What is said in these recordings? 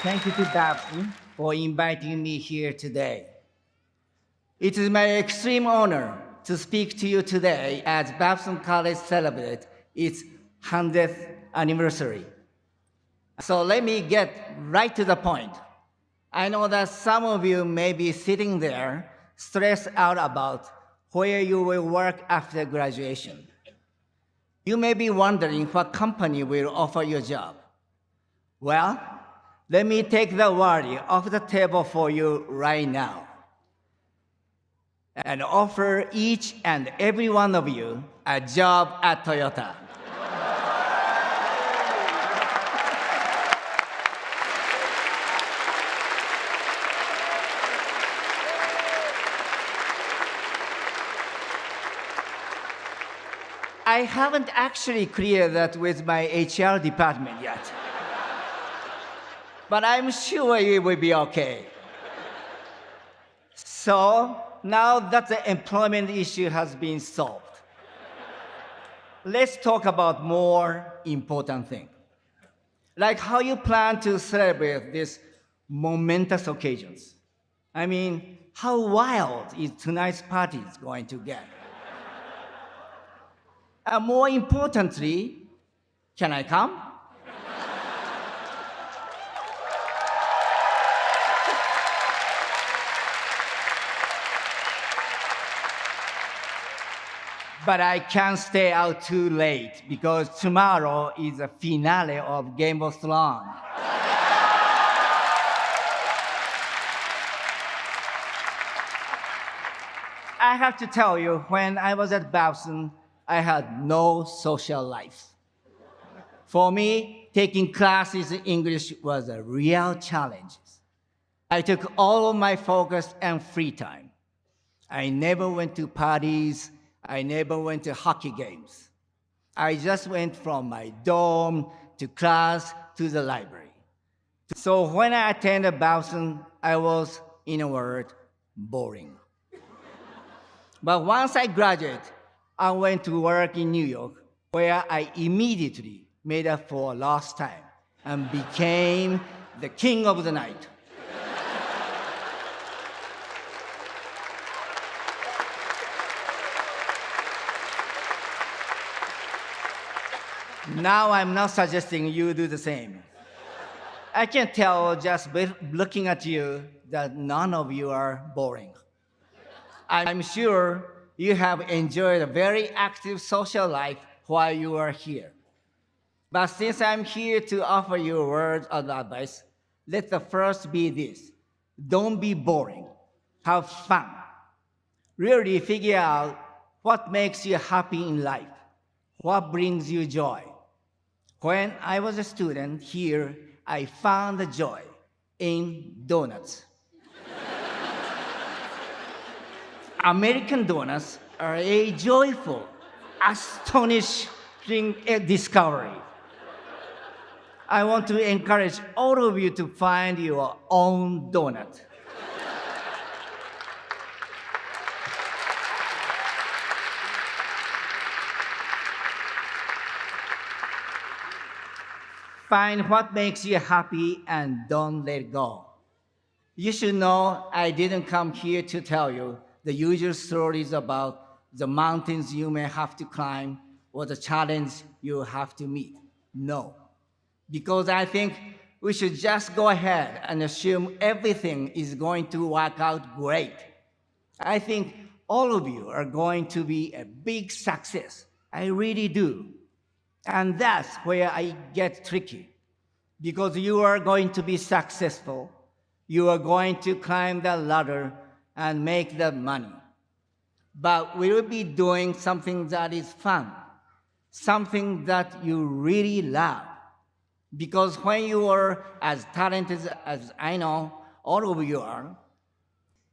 thank you to Babson for inviting me here today. It is my extreme honor to speak to you today as Babson College celebrates its 100th anniversary. So let me get right to the point. I know that some of you may be sitting there stressed out about where you will work after graduation. You may be wondering what company will offer you a job. Well, let me take the worry off the table for you right now and offer each and every one of you a job at Toyota. I haven't actually cleared that with my HR department yet. But I'm sure it will be okay. So now that the employment issue has been solved, let's talk about more important things, like how you plan to celebrate these momentous occasions. I mean, how wild is tonight's party going to get? And more importantly, can I come? But I can't stay out too late because tomorrow is the finale of Game of Thrones. I have to tell you, when I was at Babson, I had no social life. For me, taking classes in English was a real challenge. I took all of my focus and free time. I never went to parties. I never went to hockey games. I just went from my dorm to class to the library. So when I attended Babson, I was, in a word, boring. But once I graduated, I went to work in New York, where I immediately made up for lost time and became the king of the night. Now I'm not suggesting you do the same. I can tell just looking at you that none of you are boring. I'm sure you have enjoyed a very active social life while you are here. But since I'm here to offer you a word of advice, let the first be this: don't be boring. Have fun. Really figure out what makes you happy in life, what brings you joy. When I was a student here, I found the joy in donuts. American donuts are a joyful, astonishing discovery. I want to encourage all of you to find your own donut. Find what makes you happy and don't let it go. You should know I didn't come here to tell you the usual stories about the mountains you may have to climb or the challenge you have to meet. No, because I think we should just go ahead and assume everything is going to work out great. I think all of you are going to be a big success. I really do. And that's where I get tricky, because you are going to be successful. You are going to climb the ladder and make the money. But we will be doing something that is fun, something that you really love. Because when you are as talented as I know all of you are,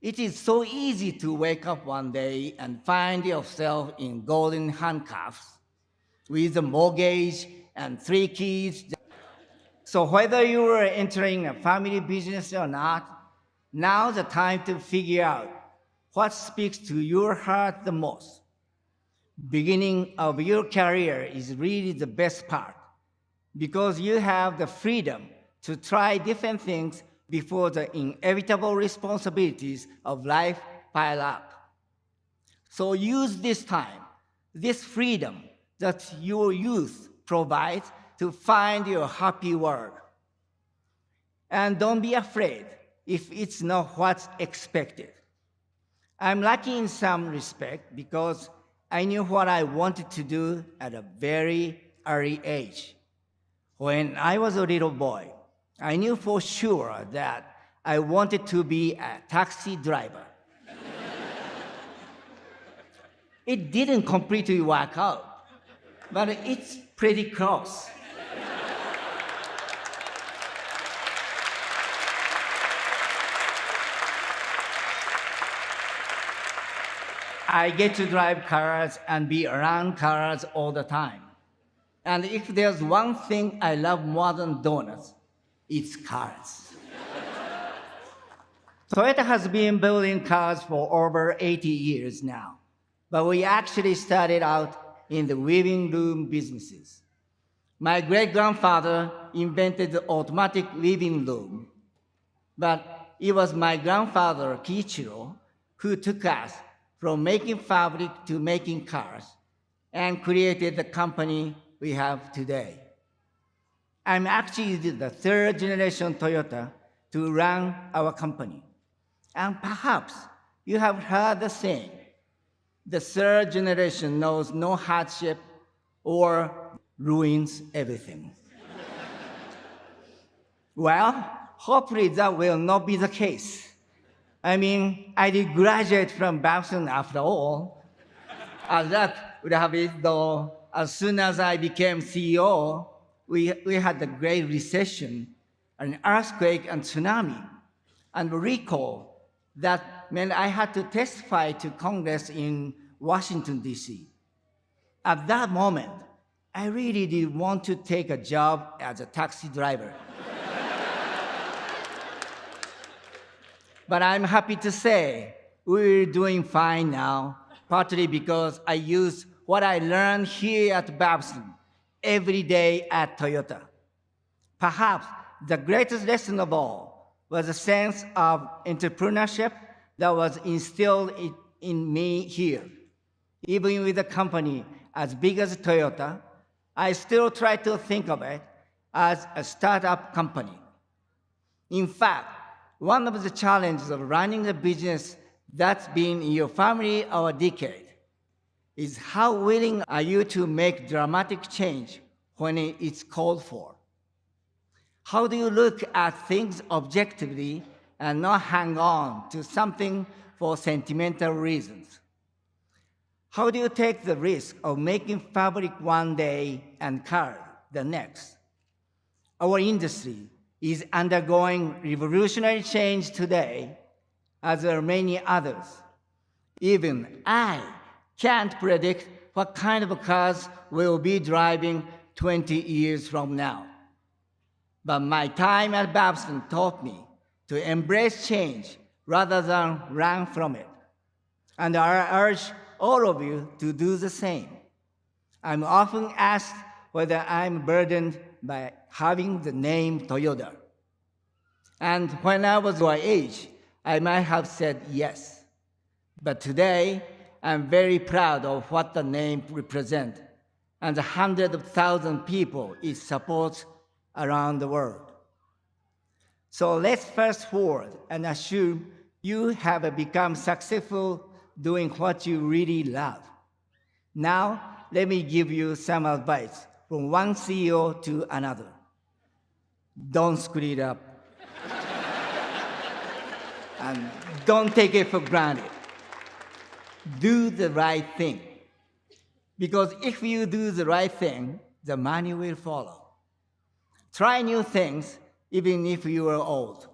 it is so easy to wake up one day and find yourself in golden handcuffs with a mortgage and 3 kids. So whether you are entering a family business or not, now's the time to figure out what speaks to your heart the most. Beginning of your career is really the best part, because you have the freedom to try different things before the inevitable responsibilities of life pile up. So use this time, this freedom that your youth provides to find your happy work. And don't be afraid if it's not what's expected. I'm lucky in some respect because I knew what I wanted to do at a very early age. When I was a little boy, I knew for sure that I wanted to be a taxi driver. It didn't completely work out, but it's pretty close. I get to drive cars and be around cars all the time. And if there's one thing I love more than donuts, it's cars. Toyota has been building cars for over 80 years now, but we actually started out in the weaving loom businesses. My great-grandfather invented the automatic weaving loom, but it was my grandfather, Kiichiro, who took us from making fabric to making cars and created the company we have today. I'm actually the third generation Toyota to run our company. And perhaps you have heard the saying, the third generation knows no hardship or ruins everything. Well, hopefully that will not be the case. I mean, I did graduate from Babson after all. As that would have it, though, as soon as I became CEO, we had the Great Recession, an earthquake, and tsunami. And recall that meant I had to testify to Congress in Washington, D.C. At that moment, I really did want to take a job as a taxi driver. But I'm happy to say we're doing fine now, partly because I use what I learned here at Babson every day at Toyota. Perhaps the greatest lesson of all was a sense of entrepreneurship that was instilled in me here. Even with a company as big as Toyota, I still try to think of it as a startup company. In fact, one of the challenges of running a business that's been in your family or a decade is how willing are you to make dramatic change when it's called for? How do you look at things objectively and not hang on to something for sentimental reasons? How do you take the risk of making fabric one day and car the next? Our industry is undergoing revolutionary change today, as are many others. Even I can't predict what kind of cars we'll be driving 20 years from now. But my time at Babson taught me to embrace change rather than run from it. And I urge all of you to do the same. I'm often asked whether I'm burdened by having the name Toyota. And when I was your age, I might have said yes. But today, I'm very proud of what the name represents and the hundreds of thousands of people it supports around the world. So let's fast forward and assume you have become successful doing what you really love. Now, let me give you some advice from one CEO to another. Don't screw it up. And don't take it for granted. Do the right thing. Because if you do the right thing, the money will follow. Try new things, even if you are old.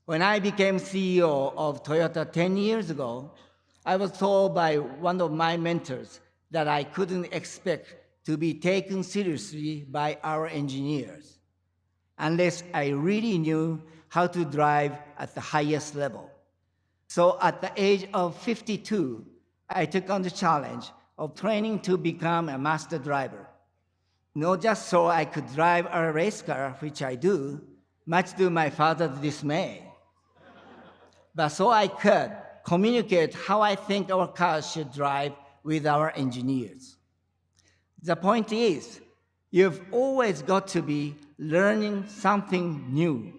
When I became CEO of Toyota 10 years ago, I was told by one of my mentors that I couldn't expect to be taken seriously by our engineers unless I really knew how to drive at the highest level. So at the age of 52, I took on the challenge of training to become a master driver. Not just so I could drive a race car, which I do, much to my father's dismay. But so I could communicate how I think our cars should drive with our engineers. The point is, you've always got to be learning something new,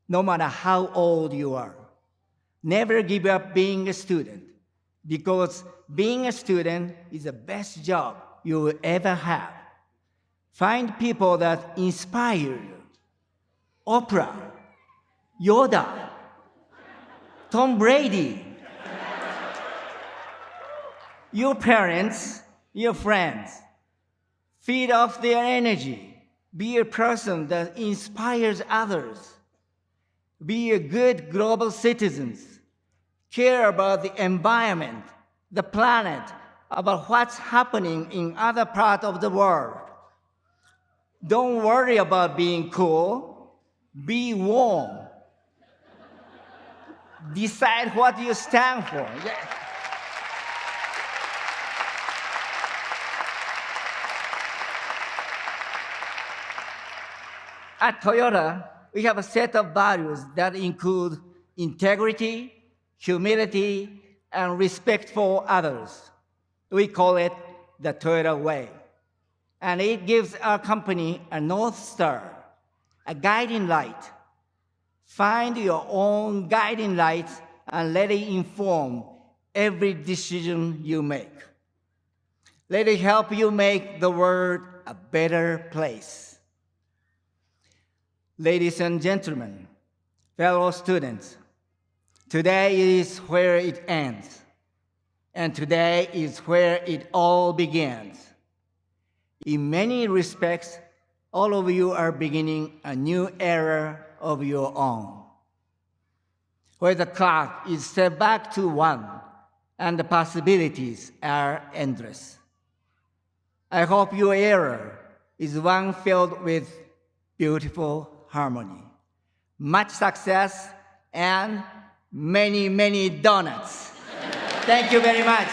no matter how old you are. Never give up being a student, because being a student is the best job you will ever have. Find people that inspire you. Oprah, Yoda, Tom Brady, your parents, your friends. Feed off their energy. Be a person that inspires others. Be a good global citizen. Care about the environment, the planet, about what's happening in other parts of the world. Don't worry about being cool. Be warm. Decide what you stand for. Yeah. At Toyota, we have a set of values that include integrity, humility, and respect for others. We call it the Toyota Way. And it gives our company a North Star, a guiding light. Find your own guiding light and let it inform every decision you make. Let it help you make the world a better place. Ladies and gentlemen, fellow students, today is where it ends, and today is where it all begins. In many respects, all of you are beginning a new era of your own, where the clock is set back to 1 and the possibilities are endless. I hope your era is one filled with beautiful harmony, much success, and many, many donuts. Thank you very much.